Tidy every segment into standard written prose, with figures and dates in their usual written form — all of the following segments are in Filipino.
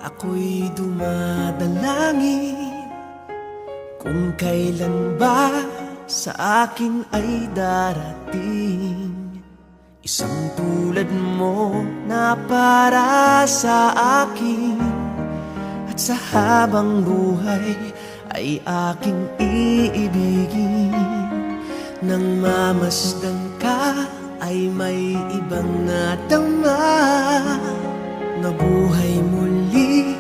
Ako'y dumadalangin kung kailan ba sa akin ay darating isang tulad mo na para sa akin, at sa habang buhay ay aking iibigin. Nang mamasdan ka ay may ibang nadama, nabuhay muli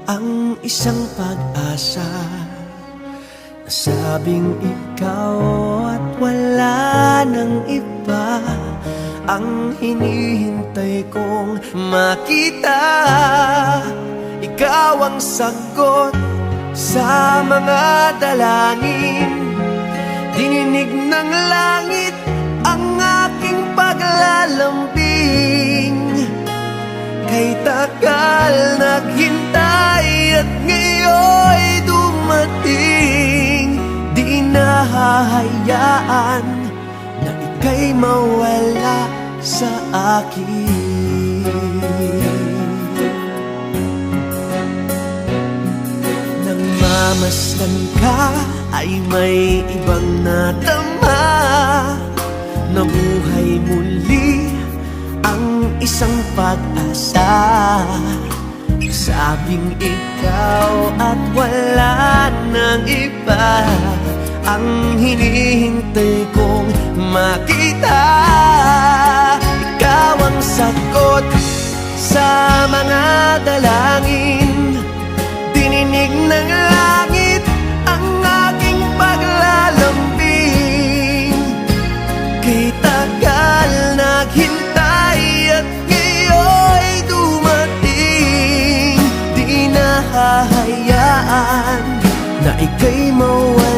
ang isang pag-asa. Nasabing ikaw at wala nang iba ang hinihintay kong makita. Ikaw ang sagot sa mga dalangin, dininig ng langit ang aking paglalambing. Kay tagal naghintay at ngayon'y dumating, di nahahayaan na ika'y mawala sa akin. Nang mamasdan ka ay may ibang nadama, nabuhay muli ang isang pag-asa. Sabing ikaw at wala nang iba ang hinihintay kong makita. Ikaw ang sagot sa mga dalangin, dininig ng langit ang aking paglalambing. Kay tagal naghintay at ngayon'y dumating, di nahahayaan na ika'y mawala